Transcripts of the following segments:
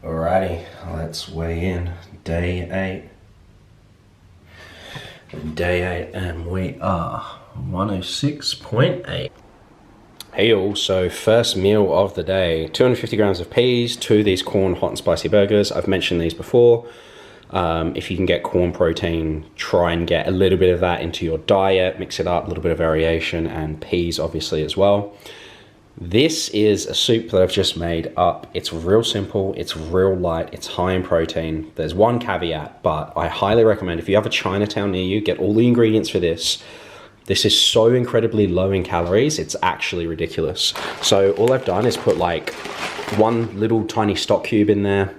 Alrighty, let's weigh in. Day 8, and we are 106.8. Hey all, so first meal of the day, 250 grams of peas, 2 of these corn hot and spicy burgers. I've mentioned these before. If you can get corn protein, try and get a little bit of that into your diet, mix it up, a little bit of variation, and peas obviously as well. This is a soup that I've just made up. It's real simple, it's real light, it's high in protein. There's one caveat, but I highly recommend if you have a Chinatown near you, get all the ingredients for this. This is so incredibly low in calories, it's actually ridiculous. So all I've done is put like one little tiny stock cube in there.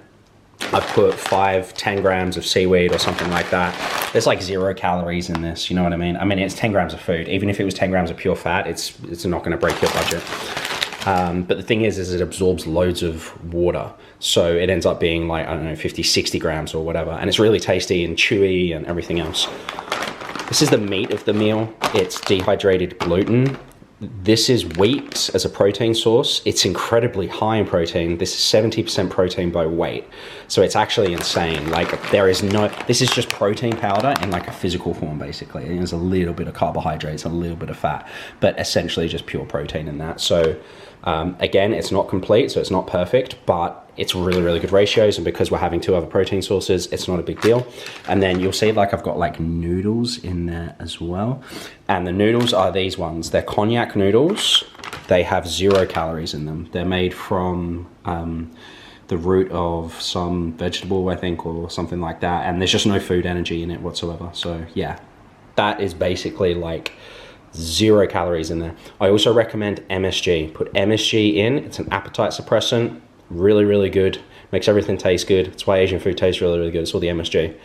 I've put 10 grams of seaweed or something like that. There's like 0 calories in this, you know what I mean? I mean, it's 10 grams of food. Even if it was 10 grams of pure fat, it's not gonna break your budget. But the thing is it absorbs loads of water. So it ends up being like, I don't know, 50, 60 grams or whatever. And it's really tasty and chewy and everything else. This is the meat of the meal. It's dehydrated gluten. This is wheat as a protein source. It's incredibly high in protein. This is 70% protein by weight. So it's actually insane. Like this is just protein powder in like a physical form basically. And there's a little bit of carbohydrates, a little bit of fat, but essentially just pure protein in that. So again, it's not complete, so it's not perfect, but it's really, really good ratios. And because we're having 2 other protein sources, it's not a big deal. And then you'll see like I've got like noodles in there as well. And the noodles are these ones. They're cognac noodles. They have 0 calories in them. They're made from the root of some vegetable, I think, or something like that. And there's just no food energy in it whatsoever. So yeah, that is basically like 0 calories in there. I also recommend MSG. Put MSG in. It's an appetite suppressant. Really, really good. Makes everything taste good. That's why Asian food tastes really, really good. It's all the MSG.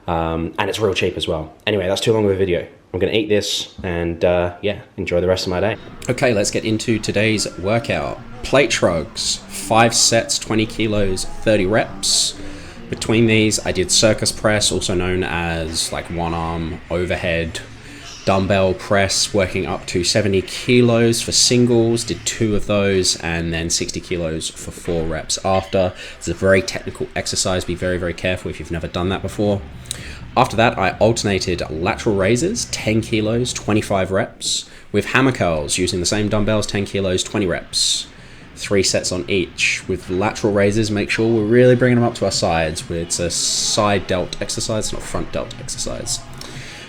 And it's real cheap as well. Anyway, that's too long of a video. I'm gonna eat this and yeah, enjoy the rest of my day. Okay, let's get into today's workout. Plate shrugs, 5 sets, 20 kilos, 30 reps. Between these, I did circus press, also known as like one arm overhead dumbbell press, working up to 70 kilos for singles, did 2 of those, and then 60 kilos for 4 reps after. It's a very technical exercise. Be very, very careful if you've never done that before. After that, I alternated lateral raises, 10 kilos, 25 reps, with hammer curls using the same dumbbells, 10 kilos, 20 reps. 3 sets on each. With lateral raises, make sure we're really bringing them up to our sides. It's a side delt exercise, not front delt exercise.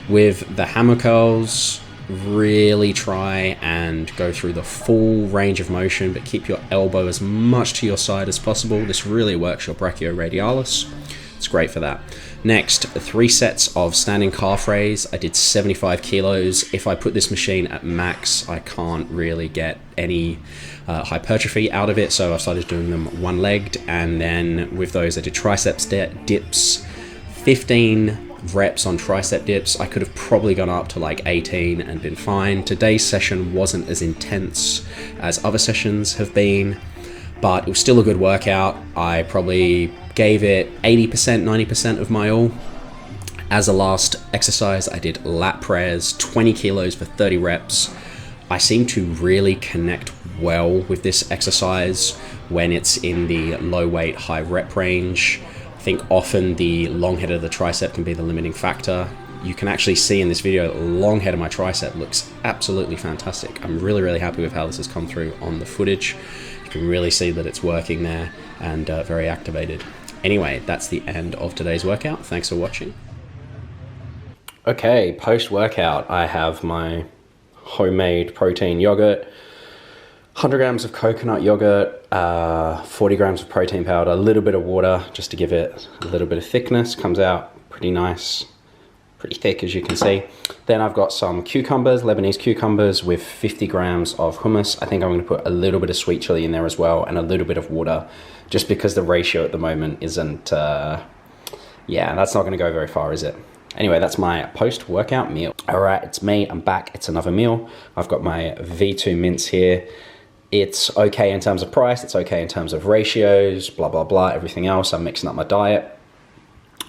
With the hammer curls, really try and go through the full range of motion, but keep your elbow as much to your side as possible. This really works your brachioradialis. It's great for that. Next, 3 sets of standing calf raise. I did 75 kilos. If I put this machine at max, I can't really get any hypertrophy out of it, so I started doing them one-legged, and then with those I did triceps dips, 15 reps on tricep dips. I could have probably gone up to like 18 and been fine. Today's session wasn't as intense as other sessions have been, but it was still a good workout. I probably gave it 80%, 90% of my all. As a last exercise, I did lat press, 20 kilos for 30 reps. I seem to really connect well with this exercise when it's in the low weight, high rep range. I think often the long head of the tricep can be the limiting factor. You can actually see in this video, the long head of my tricep looks absolutely fantastic. I'm really, really happy with how this has come through on the footage. You can really see that it's working there and very activated. Anyway, that's the end of today's workout. Thanks for watching. Okay, post-workout, I have my homemade protein yogurt, 100 grams of coconut yogurt, 40 grams of protein powder, a little bit of water just to give it a little bit of thickness. Comes out pretty nice, pretty thick as you can see. Then I've got some cucumbers, Lebanese cucumbers with 50 grams of hummus. I think I'm going to put a little bit of sweet chili in there as well and a little bit of water, just because the ratio at the moment isn't, yeah, that's not going to go very far, is it? Anyway, that's my post-workout meal. All right, it's me, I'm back, it's another meal. I've got my V2 mince here. It's okay in terms of price, it's okay in terms of ratios, blah, blah, blah, everything else. I'm mixing up my diet.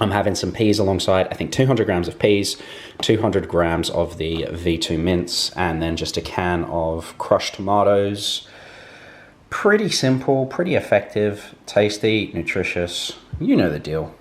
I'm having some peas alongside, I think 200 grams of peas, 200 grams of the V2 mince, and then just a can of crushed tomatoes, Pretty simple, pretty effective, tasty, nutritious. You know the deal.